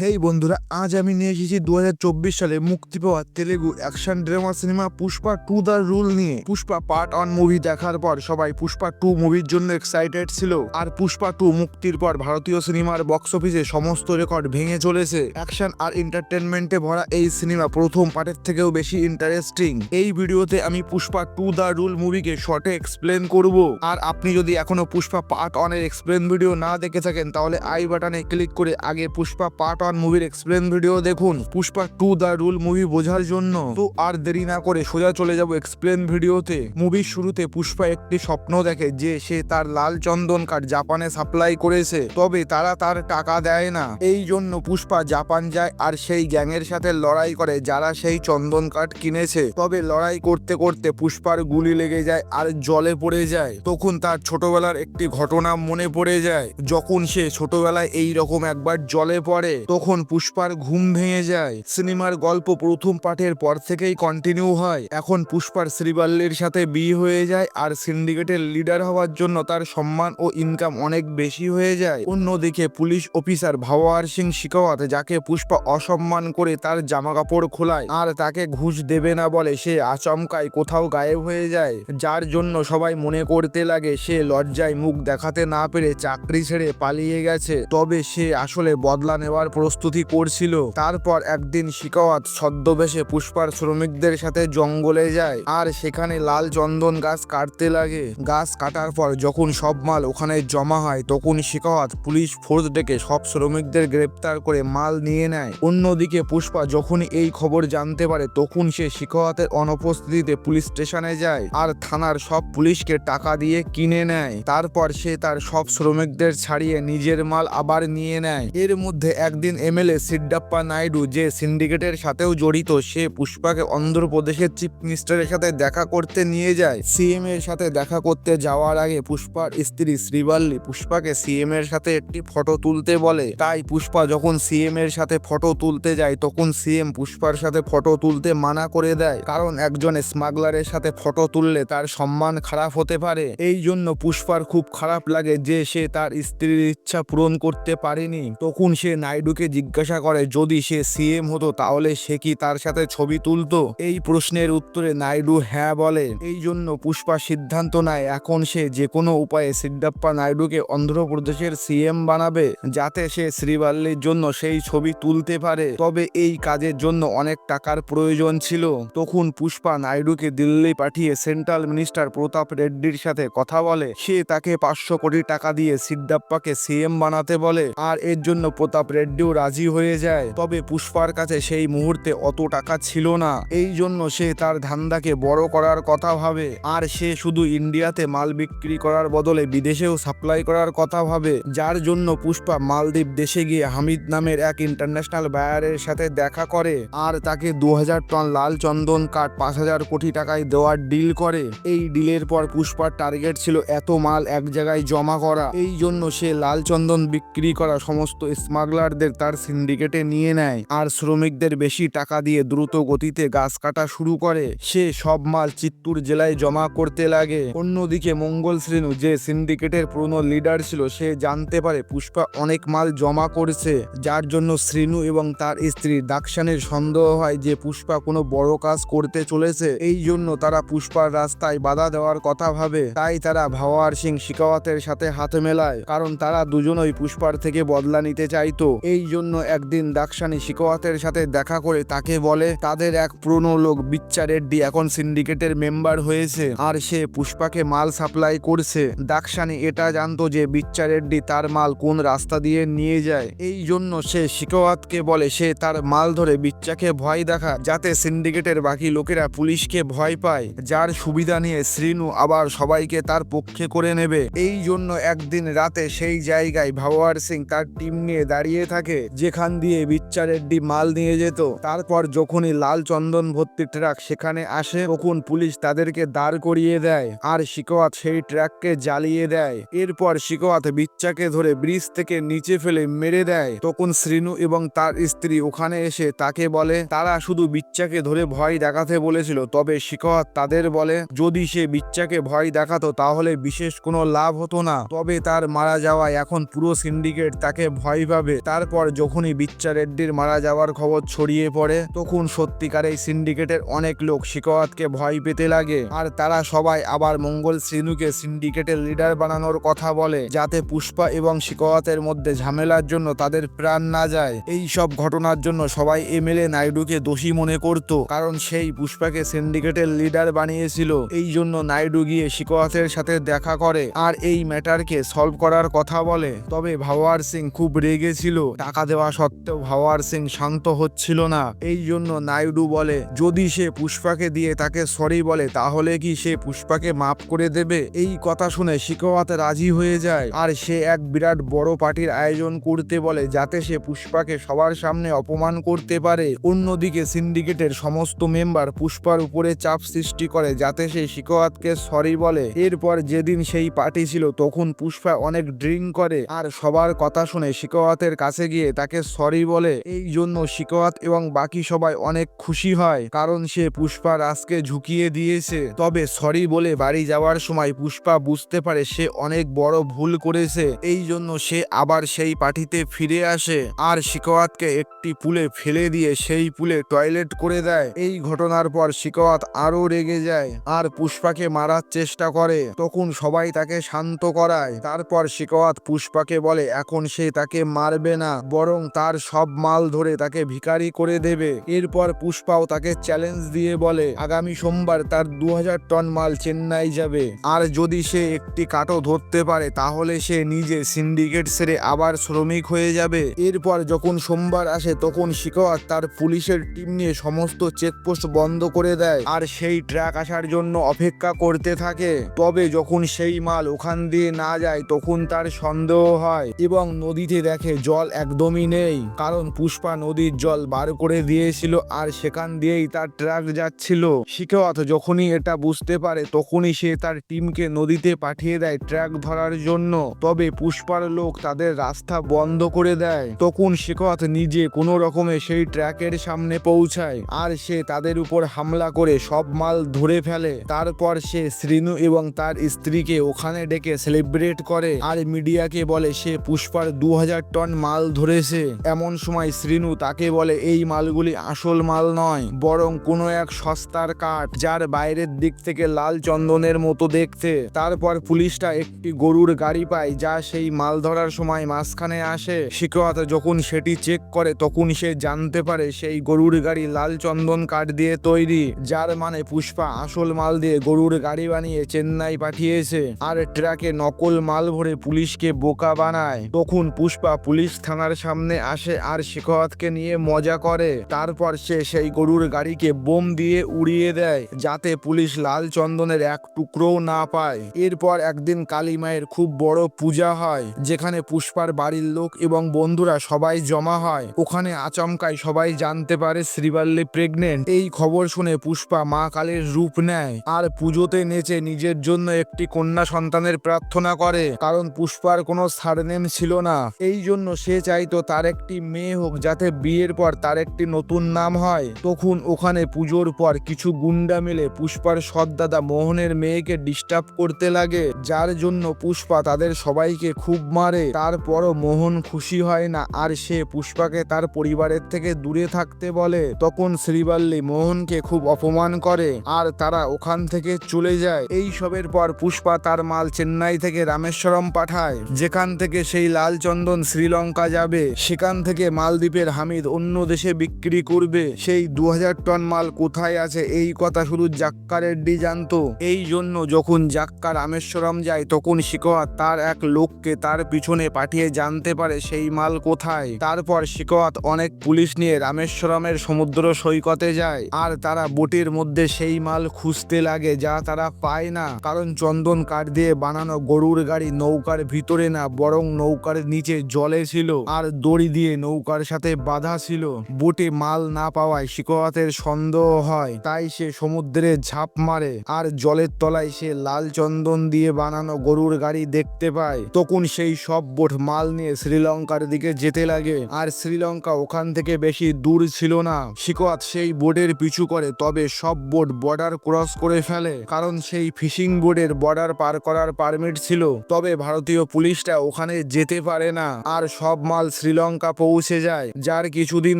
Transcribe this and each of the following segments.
হেই বন্ধুরা, আজ আমি নিয়ে এসেছি 2024 সালে মুক্তি পাওয়া Telugu action drama cinema Pushpa to the rule নিয়ে। পুষ্পা পার্ট 1 মুভি দেখার পর সবাই পুষ্পা 2 মুভির জন্য এক্সাইটেড ছিল। আর পুষ্পা 2 মুক্তির পর ভারতীয় সিনেমার বক্স অফিসে সমস্ত রেকর্ড ভেঙে চলেছে। অ্যাকশন আর এন্টারটেনমেন্টে ভরা এই সিনেমা প্রথম পার্টের থেকেও বেশি ইন্টারেস্টিং। এই ভিডিওতে আমি পুষ্পা টু দ্য রুল মুভিকে শর্টে এক্সপ্লেন করব। আর আপনি যদি এখনো পুষ্পা পার্ট 1 এর এক্সপ্লেন ভিডিও না দেখে থাকেন তাহলে আই বাটনে ক্লিক করে আগে পুষ্পা পার্ট 1 মুভির এক্সপ্লেন ভিডিও দেখুন Pushpa to the rule movie বোঝার জন্য। তো আর দেরি না করে সোজা চলে যাব এক্সপ্লেন ভিডিওতে। মুভির শুরুতে পুষ্পা একটি স্বপ্ন দেখে যে সে তার লাল চন্দন কাঠ জাপানে সাপ্লাই করেছে, তবে তারা তার টাকা দেয় না। এই জন্য পুষ্পা জাপান যায় আর সেই গ্যাংয়ের সাথে লড়াই করে যারা সেই চন্দন কাঠ কিনেছে। তবে লড়াই করতে করতে পুষ্পার গুলি লেগে যায় আর জলে পড়ে যায়। তখন তার ছোটবেলার একটি ঘটনা মনে পড়ে যায়। যখন সে ছোটবেলায় এই রকম একবার জলে পড়ে তখন পুষ্পার ঘুম ভেঙে যায়। সিনেমার গল্প প্রথম পার্টের পর থেকেই কন্টিনিউ হয়। এখন পুষ্পার শ্রীবাল্লির সাথে বিয়ে হয়ে যায় আর সিন্ডিকেটের লিডার হওয়ার জন্য তার সম্মান ও ইনকাম অনেক বেশি হয়ে যায়। অন্যদিকে পুলিশ অফিসার ভাওয়ার সিং শিকাওয়াত, যাকে পুষ্পা অসম্মান করে তার জামা কাপড় খোলায় আর তাকে ঘুষ দেবে না বলে, সে আচমকায় কোথাও গায়েব হয়ে যায়। যার জন্য সবাই মনে করতে লাগে সে লজ্জায় মুখ দেখাতে না পেরে চাকরি ছেড়ে পালিয়ে গেছে। তবে সে আসলে বদলা নেওয়ার প্রস্তুতি করছিল। তারপর একদিন শিকাওয়াত ছদ্মবেশে পুষ্পার শ্রমিকদের সাথে জঙ্গলে যায় আর সেখানে লাল চন্দন গাছ কাটতে লাগে। গাছ কাটার পর যখন সব মাল ওখানে জমা হয় তখন শিকাওয়াত পুলিশ ফোর্স ডেকে সব শ্রমিকদের গ্রেপ্তার করে মাল নিয়ে নেয়। অন্যদিকে পুষ্পা যখনই এই খবর জানতে পারে তখন সে শিকাওয়াতের অনুপস্থিতিতে পুলিশ স্টেশনে যায় আর থানার সব পুলিশকে টাকা দিয়ে কিনে নেয়। তারপর সে তার সব শ্রমিকদের ছাড়িয়ে নিজের মাল আবার নিয়ে নেয়। এর মধ্যে একদিন এমএলএ সিদ্ধাপ্পা নাইডু, যে সিন্ডিকেটের সাথেও জড়িত, সে পুষ্পাকে অন্ধ্রপ্রদেশের চিফ মিনিস্টারের সাথে দেখা করতে নিয়ে যায়। সিএম এর সাথে দেখা করতে যাওয়ার আগে পুষ্পার স্ত্রী শ্রীবাল্লি পুষ্পাকে সিএম এর সাথে একটি ফটো তুলতে বলে। তাই পুষ্পা যখন সিএম এর সাথে ফটো তুলতে যায় তখন সিএম পুষ্পার সাথে ফটো তুলতে মানা করে দেয়, কারণ একজন স্মাগলারের সাথে ফটো তুললে তার সম্মান খারাপ হতে পারে। এই জন্য পুষ্পার খুব খারাপ লাগে যে সে তার স্ত্রীর ইচ্ছা পূরণ করতে পারেনি। তখন সে নাইডুকে জিজ্ঞাসা করে যদি সে সিএম হতো তাহলে সে কি তার সাথে ছবি তুলতো। এই প্রশ্নের উত্তরে নাইডু হ্যাঁ বলে। এই জন্য পুষ্পা সিদ্ধান্ত নেয় এখন সে যে কোনো উপায়ে সিদ্ধাপ্পা নাইডুকে অন্ধ্রপ্রদেশের সিএম বানাবে, যাতে সে শ্রীবাল্লির জন্য সেই ছবি তুলতে পারে। তবে এই কাজের জন্য অনেক টাকার প্রয়োজন ছিল। তখন পুষ্পা নাইডুকে দিল্লি পাঠিয়ে সেন্ট্রাল মিনিস্টার প্রতাপ রেড্ডির সাথে কথা বলে। সে তাকে 500 কোটি টাকা দিয়ে সিদ্ধাপ্পাকে সিএম বানাতে বলে আর এর জন্য প্রতাপ রেড্ডিও রাজি হয়ে যায়। তবে পুষ্পার কাছে সেই মুহূর্তে অত টাকা ছিল না। এই জন্য সে তার ধান্দাকে বড় করার কথা ভাবে আর সে শুধু ইন্ডিয়াতে মাল বিক্রি করার বদলে বিদেশেও সাপ্লাই করার কথা ভাবে। যার জন্য পুষ্পা মালদ্বীপ দেশে গিয়ে হামিদ নামের এক ইন্টারন্যাশনাল বায়ারের সাথে দেখা করে আর তাকে 2000 টন লাল চন্দন কাঠ 5000 কোটি টাকায় দেওয়ার ডিল করে। এই ডিলের পর পুষ্পার টার্গেট ছিল এত মাল এক জায়গায় জমা করা। এই জন্য সে লাল চন্দন বিক্রি করা সমস্ত স্মাগলারদের তার সিন্ডিকেটে নিয়ে নেয় আর শ্রমিকদের বেশি টাকা দিয়ে দ্রুত গতিতে গাছ কাটা শুরু করে। সে সব মাল চিত্তুর জেলায় জমা করতে লাগে। অন্যদিকে মঙ্গল শ্রীনু, যে সিন্ডিকেটের পুরনো লিডার ছিল, সে জানতে পারে পুষ্পা অনেক মাল জমা করছে। যার জন্য শ্রীনু এবং তার স্ত্রী দাক্ষানের সন্দেহ হয় যে পুষ্পা কোনো বড় কাজ করতে চলেছে। এই জন্য তারা পুষ্পার রাস্তায় বাধা দেওয়ার কথা ভাবে। তাই তারা ভাওয়ার সিং শিকাওয়াতের সাথে হাত মেলায়, কারণ তারা দুজনই পুষ্পার থেকে বদলা নিতে চাইতো। এই জন্য একদিন দাক্ষানি শিকাওয়াতের সাথে দেখা করে তাকে বলে তাদের এক পুরনো লোক বিচ্চা রেড্ডি এখন সিন্ডিকেটের মেম্বার হয়েছে আর সে পুষ্পাকে মাল সাপ্লাই করছে। দাক্ষানি এটা জানতো যে বিচ্চা রেড্ডি তার মাল কোন রাস্তা দিয়ে নিয়ে যায়। এই জন্য সে শিকাওয়াতকে বলে সে তার মাল ধরে বিচ্চাকে ভয় দেখা, যাতে সিন্ডিকেটের বাকি লোকেরা পুলিশকে ভয় পায়। যার সুবিধা নিয়ে শ্রীনু আবার সবাইকে তার পক্ষে করে নেবে। এই জন্য একদিন রাতে সেই জায়গায় ভাওয়ার সিং তার টিম নিয়ে দাঁড়িয়ে থাকে যেখান দিয়ে বিচ্চা রেড্ডি মাল নিয়ে যেত। তারপর যখনই লাল চন্দন ভর্তি ট্রাক সেখানে আসে তখন পুলিশ তাদেরকে দাঁড় করিয়ে দেয় আর শিকাওয়াত সেই ট্রাককে জ্বালিয়ে দেয়। এরপর শিকাওয়াত বিচ্চাকে ধরে ব্রিজ থেকে নিচে ফেলে মেরে দেয়। তখন শ্রীনু এবং তার স্ত্রী ওখানে এসে তাকে বলে তারা শুধু বিচ্চাকে ধরে ভয় দেখাতে বলেছিল। তবে শিকাওয়াত তাদের বলে যদি সে বিচ্চাকে ভয় দেখাতো তাহলে বিশেষ কোনো লাভ হতো না, তবে তার মারা যাওয়ায় এখন পুরো সিন্ডিকেট তাকে ভয় পাবে। তারপর যখনই বিচ্চা রেড্ডির মারা যাওয়ার খবর ছড়িয়ে পড়ে তখন সত্যিকার এই সিন্ডিকেটের অনেক লোক শিকোয়াতকে ভয় পেতে লাগে আর তারা সবাই আবার মঙ্গল শ্রীনুকে সিন্ডিকেটের লিডার বানানোর কথা বলে যাতে পুষ্পা এবং শিকোয়াতের মধ্যে ঝামেলার জন্য তাদের প্রাণ না যায়। এই সব ঘটনার জন্য সবাই এমএলএ নাইডুকে দোষী মনে করত, কারণ সেই পুষ্পাকে সিন্ডিকেটের লিডার বানিয়েছিল। এই জন্য নাইডু গিয়ে শিকোয়াতের সাথে দেখা করে আর এই ম্যাটারকে সলভ করার কথা বলে। তবে ভাওয়ার সিং খুব রেগে ছিল, টাকা দেওয়া সত্ত্বেও ভাওয়ার সিং শান্ত হচ্ছিল না। এই জন্য নাইডু বলে যদি সে পুষ্পাকে দিয়ে তাকে সরি বলে তাহলে কি সে পুষ্পাকে মাফ করে দেবে। এই কথা শুনে শিকোয়াত রাজি হয়ে যায় আর সে এক বিরাট বড় পার্টির আয়োজন করতে বলে যাতে সে পুষ্পাকে সবার সামনে অপমান করতে পারে। অন্যদিকে সিন্ডিকেটের সমস্ত মেম্বার পুষ্পার উপরে চাপ সৃষ্টি করে যাতে সে শিকোয়াতকে সরি বলে। এরপর যেদিন সেই পার্টি ছিল তখন পুষ্পা অনেক ড্রিঙ্ক করে আর সবার কথা শুনে শিকোয়াতের কাছে গিয়ে তাকে সরি বলে। এই জন্য শিকোয়াত এবং বাকি সবাই অনেক খুশি হয়, কারণ সে পুষ্পা রাজকে ঝুঁকিয়ে দিয়েছে। তবে সরি বলে বাড়ি যাওয়ার সময় পুষ্পা বুঝতে পারে সে অনেক বড় ভুল করেছে। এই জন্য সে আবার সেই পার্টিতে ফিরে আসে আর শিকোয়াতকে একটি পুলে ফেলে দিয়ে সেই পুলে টয়লেট করে দেয়। এই ঘটনার পর শিকোয়াত আরো রেগে যায় আর পুষ্পাকে মারার চেষ্টা করে। তখন সবাই তাকে শান্ত করায়। তারপর শিকোয়াত পুষ্পাকে বলে এখন সে তাকে মারবে না, বরং তার সব মাল ধরে তাকে ভিখারি করে দেবে। এরপর পুষ্পাও তাকে চ্যালেঞ্জ দিয়ে বলে আগামী সোমবার তার 2000 টন মাল চেন্নাই যাবে আর যদি সে একটি কাটো ধরতে পারে তাহলে সে নিজে সিন্ডিকেট ছেড়ে আবার শ্রমিক হয়ে যাবে। এরপর যখন সোমবার আসে তখন শিকোয়াত তার পুলিশের টিম নিয়ে সমস্ত চেকপোস্ট বন্ধ করে দেয় আর সেই ট্রাক আসার জন্য অপেক্ষা করতে থাকে। তবে যখন সেই মাল ওখান দিয়ে না যায় তখন তার সন্দেহ হয় এবং নদীতে দেখে জল একদমই নেই, কারণ পুষ্পা নদীর জল বার করে দিয়েছিল আর সেখান দিয়েই তার ট্রাক যাচ্ছিল। শিকোয়াত যখনই এটা বুঝতে পারে তখনই সে তার টিমকে নদীতে পাঠিয়ে দেয় ট্রাক ধরার জন্য। তবে পুষ্পার লোক তাদের রাস্তা বন্ধ করে দেয়। তখন শিকোয়াত নিজে কোনো রকমে সেই ট্রাকের সামনে পৌঁছায় আর সে তাদের উপর হামলা করে সব মাল ধরে ফেলে। তারপর সে শ্রীনু এবং তার স্ত্রীকে ওখানে ডেকে সেলিব্রেট করে আর মিডিয়াকে বলে সে পুষ্পার 2000 টন মাল ধরেছে। এমন সময় শ্রীনু তাকে বলে এই মালগুলি আসল মাল নয়, বরং কোনো এক সস্তার কাঠ যার বাইরের দিক থেকে লাল চন্দনের মতো দেখতে। তারপর পুলিশটা একটি গরুর গাড়ি পায় যা সেই মাল ধরার সময় মাঝখানে আসে। শিকোয়াত যখন সেটি চেক করে তখন সে জানতে পারে সেই গরুর গাড়ি লাল চন্দন কাঠ দিয়ে তৈরি, যার মানে পুষ্পা আসল মাল দিয়ে গরুর গাড়ি বানিয়ে চেন্নাই পাঠিয়েছে আর ট্রাকে নকল মাল ভরে পুলিশকে বোকা বানায়। তখন পুষ্পা পুলিশ থানার সামনে আসে আর শিকোয়াতকে নিয়ে মজা করে। তারপর সে সেই গরুর গাড়িকে বোম দিয়ে উড়িয়ে দেয় যাতে পুলিশ লাল চন্দনের এক টুকরোও না পায়। এরপর একদিন কালী মায়ের খুব বড় পূজা হয় যেখানে পুষ্পার বাড়ির লোক এবং বন্ধুরা সবাই জমা হয়। ওখানে আচমকাই সবাই জানতে পারে শ্রীবাল্লি প্রেগনেন্ট। এই খবর শুনে পুষ্পা মা কালীর রূপ নেয় আর পুজোতে নেচে নিজের জন্য একটি কন্যা সন্তানের প্রার্থনা করে, কারণ পুষ্পার কোনো সারনেম ছিল না। এই জন্য সে চাইতো তার একটি মেয়ে হোক যাতে বিয়ের পর তার একটি নতুন নাম হয়। তখন ওখানে পুজোর পর কিছু গুন্ডা মিলে পুষ্পার সৎদাদা মোহনের মেয়েকে ডিস্টার্ব করতে লাগে, যার জন্য পুষ্পা তাদের সবাইকে খুব মারে। তারপরও মোহন খুশি হয় না আর সে পুষ্পাকে তার পরিবারের থেকে দূরে থাকতে বলে। তখন শ্রীবাল্লি মোহনকে খুব অপমান করে আর তারা ওখান থেকে চলে যায়। এই সবের পর পুষ্পা তার মাল চেন্নাই থেকে রামেশ্বরম পাঠায়, যেখান থেকে সেই লাল চন্দন শ্রীলঙ্কা যাবে। সেখান থেকে মালদ্বীপের হামিদ অন্য দেশে বিক্রি করবে। সেই 2000 টন মাল কোথায় আছে এই কথা শুধু জাক্কা রেড্ডি জানতো। এই জন্য যখন জাক্কা রামেশ্বরম যায় তখন শিকোয়াত তার এক লোককে তার পিছনে পাঠিয়ে জানতে পারে সেই মাল কোথায়। তারপর শিকোয়াত অনেক পুলিশ নিয়ে রামেশ্বরমের সমুদ্র সৈকতে যায় আর তারা বোটের মধ্যে সেই মাল খুঁজতে লাগে যা তারা পায় না, কারণ চন্দন কাঠ দিয়ে বানানো গরুর গাড়ি নৌকার ভিতরে না বরং নৌকার নিচে জলে ছিল আর দড়ি দিয়ে নৌকার সাথে বাঁধা ছিল। বোটে মাল না পাওয়ায় শিকোয়াতের সন্দেহ হয়, তাই সে সমুদ্রে ঝাঁপ মারে আর জলের তলায় সে লাল চন্দন দিয়ে বানানো গরুর গাড়ি দেখতে পায়। তখন সেই সব বোট মাল নিয়ে শ্রীলঙ্কার দিকে যেতে লাগে আর শ্রীলঙ্কা ওখান থেকে বেশি দূর ছিল না। শিকোয়াত সেই বোটের পিছু করে, তবে সব বোট বর্ডার ক্রস করে ফেলে, কারণ সেই ফিশিং বোটের বর্ডার পার করার পারমিট ছিল। তবে ভারতীয় পুলিশটা ওখানে যেতে পারে না আর সব মাল শ্রীলঙ্কা পৌঁছে যায়। যার কিছুদিন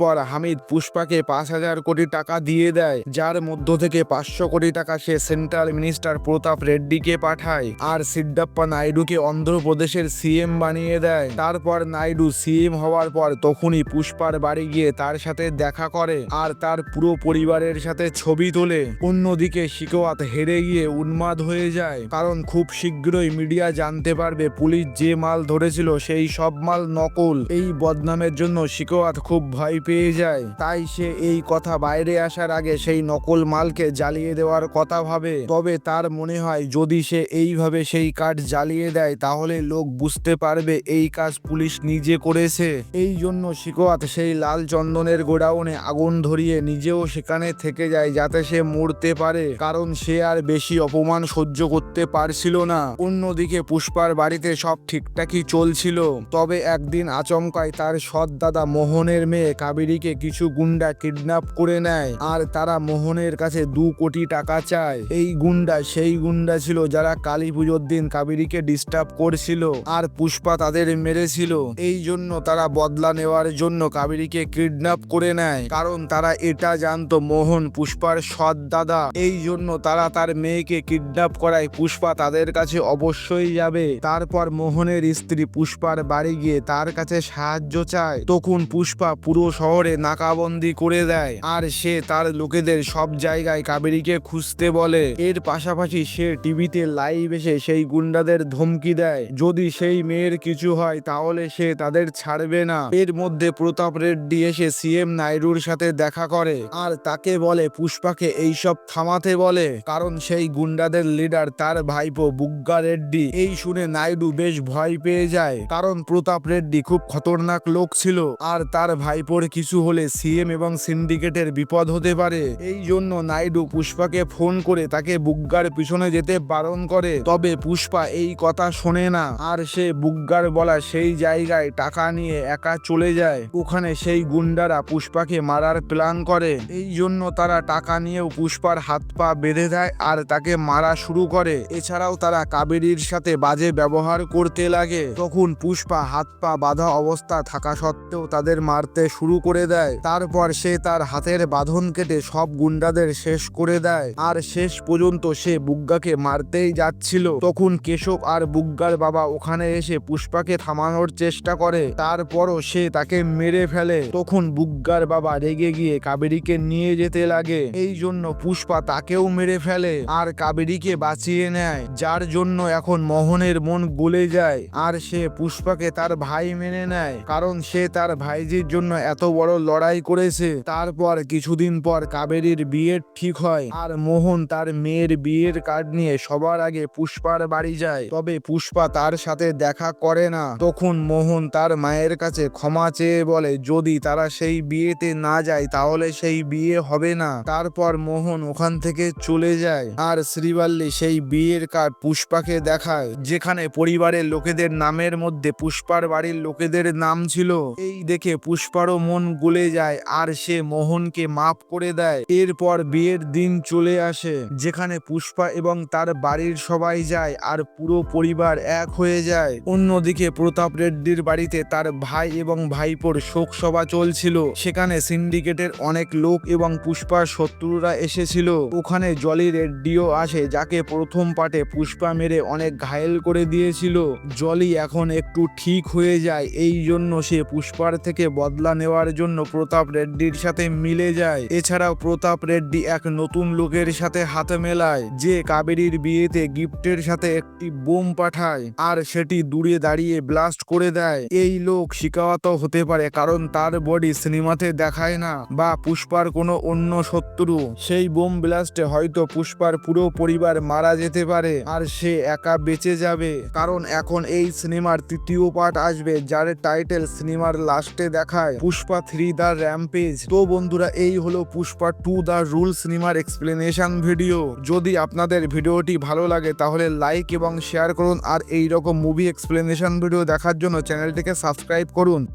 পর হামিদ পুষ্পাকে 5,000 কোটি টাকা দিয়ে দেয়, যার মধ্য থেকে 500 কোটি টাকা সে সেন্ট্রাল মিনিস্টার প্রতাপ রেড্ডিকে পাঠায় আর সিদ্ধাপ্পা নাইডুকে অন্ধ্রপ্রদেশের সিএম বানিয়ে দেয়। তারপর নাইডু সিএম হওয়ার পর তখনই পুষ্পার বাড়ি গিয়ে তার সাথে দেখা করে আর তার পুরো পরিবারের সাথে ছবি তোলে। অন্যদিকে শিকোয়াত হেরে গিয়ে উন্মাদ হয়ে যায়, কারণ খুব শীঘ্রই মিডিয়া জানতে পারবে পুলিশ যে মাল ধরেছিল সেই সব মাল নকল। এই বদনামের জন্য শিকোয়াত খুব ভয় পেয়ে যায়, তাই সে এই কথা বাইরে আসার আগে সেই নকল মালকে জ্বালিয়ে দেওয়ার কথা ভাবে। তবে তার মনে হয় যদি সে এইভাবে সেই কাঠ জ্বালিয়ে দেয় তাহলে লোক বুঝতে পারবে এই কাজ পুলিশ নিজে করেছে। এই জন্য শিকোয়াত সেই লাল চন্দনের গোডাউনে আগুন ধরিয়ে নিজেও সেখানে থেকে যায় যাতে সে মরতে পারে, কারণ সে আর বেশি অপমান সহ্য করতে পারছিল না। অন্যদিকে পুষ্পার বাড়িতে সব ঠিকঠাকই চলছিল, তবে একদিন আচমকায় তার সৎ দাদা মোহনের মেয়ে কাবেরীকে কিছু গুন্ডা কিডন্যাপ করে নেয় আর তারা মোহনের কাছে 2 কোটি টাকা চায়। এই গুন্ডা সেই গুন্ডা ছিল যারা কালী পুজোর দিন কাবেরীকে ডিস্টার্ব করছিল আর পুষ্পা তাদের মেরেছিল। এই জন্য তারা বদলা নেওয়ার জন্য কাবেরীকে কিডন্যাপ করে নেয়, কারণ তারা এটা জানতো মোহন পুষ্পার সৎ দাদা। এই জন্য তারা তার মেয়েকে কিডন্যাপ করায় পুষ্পা তাদের কাছে অবশ্যই যাবে। তারপর মোহনের স্ত্রী পুষ্পার বাড়ি গিয়ে তার কাছে সাহায্য চায়। তখন পুষ্পা পুরো শহরে নাকাবন্দি করে দেয় আর সে তার লোকেদের সব জায়গায় কাবেরীকে খুঁজতে বলে। এর পাশাপাশি সে টিভিতে লাইভ এসে সেই গুন্ডাদের ধমকি দেয় যদি সেই মেয়ের কিছু হয় তাহলে সে তাদের ছাড়বে না। এর মধ্যে প্রতাপ রেড্ডি এসে সিএম নাইডুর সাথে দেখা করে আর তাকে বলে পুষ্পাকে এইসব থামাতে বলে, কারণ সেই গুন্ডাদের লিডার তার ভাইপো বুগ্গা রেড্ডি। এই শুনে নাইডু বেশ ভয় পেয়ে যায়, কারণ প্রতাপ রেড্ডি খুব খতরনাক লোক ছিল আর তার ভাইপোর কিছু হলে সিএম এবং সিন্ডিকেটের বিপদ হতে পারে। এই জন্য নাইডু পুষ্পাকে ফোন করে তাকে বুগ্গার পিছনে যেতে বারণ করে। তবে পুষ্পা এই কথা শোনে না আর সে বুগ্গার বলা সেই জায়গায় টাকা নিয়ে একা চলে যায়। ওখানে সেই গুন্ডারা পুষ্পাকে মারার প্ল্যান করে। এই জন্য তারা টাকা নিয়েও পুষ্পার হাত পা বেঁধে দেয় আর তাকে মারা শুরু করে। এছাড়াও তারা কাবেরীর সাথে বাজে ব্যবহার করতে লাগে। তখন পুষ্পা হাত পা বাঁধা অবস্থা থাকা সত্ত্বেও তাদের মারতে শুরু করে দেয়। তারপর সে তার হাতের বাঁধন কেটে সব গুন্ডাদের শেষ করে দেয় আর শেষ পর্যন্ত সে বুগ্গাকে মারতেই যাচ্ছিল। তখন কেশব আর বুগ্গার বাবা ওখানে এসে পুষ্পাকে থামানোর চেষ্টা করে, তারপরও সে তাকে মেরে ফেলে। তখন বুগ্গার বাবা রেগে গিয়ে কাবেরীকে নিয়ে যেতে লাগে। এই জন্য পুষ্পা তাকেও মেরে ফেলে আর কাবেরীকে বাঁচিয়ে নেয়, যার জন্য এখন মোহনের মন গলে যায় আর সে পুষ্পাকে তার ভাই মেনে নেয়, কারণ সে তার ভাইজির জন্য এত বড় লড়াই করেছে। তারপর কিছুদিন পর কাবেরীর বিয়ে ঠিক হয় আর মোহন তার মেয়ের বিয়ের কার্ড নিয়ে সবার আগে পুষ্পার বাড়ি যায়। তবে পুষ্পা তার সাথে দেখা করে না। তখন মোহন তার মায়ের কাছে ক্ষমা চেয়ে বলে যদি তারা সেই বিয়েতে না যায় তাহলে সেই বিয়ে হবে না। তারপর মোহন ওখান থেকে চলে যায় আর শ্রীবাল্লি সেই বিয়ের কার্ড পুষ্পাকে দেখায়, যেখানে পরিবারের লোকেদের নামের মধ্যে পুষ্পার বাড়ির লোকেদের নাম ছিল। এই দেখে পুষ্পারও মন গলে যায় আর সে মোহনকে মাফ করে দেয়। এরপর বিয়ের দিন চলে আসে, যেখানে পুষ্পা এবং তার বাড়ির সবাই যায় আর পুরো পরিবার এক হয়ে যায়। অন্যদিকে প্রতাপ রেড্ডির বাড়িতে তার ভাই এবং ভাইপোর শোক সভা চলছিল। সেখানে সিন্ডিকেটের অনেক লোক এবং পুষ্পার শত্রুরা এসেছিল। ওখানে জলি রেড্ডিও আসে, যাকে প্রথম পার্টে পুষ্পা মেরে অনেক ঘায়েল করে দিয়েছিল। জলি এখন একটু ঠিক হয়ে যায়, এই জন্য সে পুষ্পার থেকে বদলা নেওয়ার জন্য প্রতাপ রেড্ডির সাথে মিলে যায়। এছাড়াও প্রতাপ রেড্ডি এক নতুন লোকের সাথে হাত মেলায়, যে কাবেরীর বিয়েতে গিফটের সাথে একটি বোম পাঠায় আর সেটি দূরে দাঁড়িয়ে ব্লাস্ট করে দেয়। এই লোক শিকাওয়াত হতে পারে, কারণ তার বডি সিনেমাতে দেখায় না বা পুষ্পার কোনো অন্য শত্রু। সেই বোম ব্লাস্টে হয়তো পুষ্পার পুরো পরিবার মারা যেতে পারে আর সে একা বেঁচে যাবে, কারণ এখন এই সিনেমার 3য় পার্ট আসবে, যার টাইটেল সিনেমার লাস্টে দেখায় পুষ্পা 3 দ্য র্যাম্পেজ। তো বন্ধুরা, এই হলো পুষ্পা 2 দ্য রুল সিনেমার এক্সপ্লেনেশন ভিডিও। যদি আপনাদের ভিডিওটি ভালো লাগে তাহলে লাইক এবং শেয়ার করুন আর এই রকম মুভি এক্সপ্লেনেশন ভিডিও দেখার জন্য চ্যানেলটিকে সাবস্ক্রাইব করুন।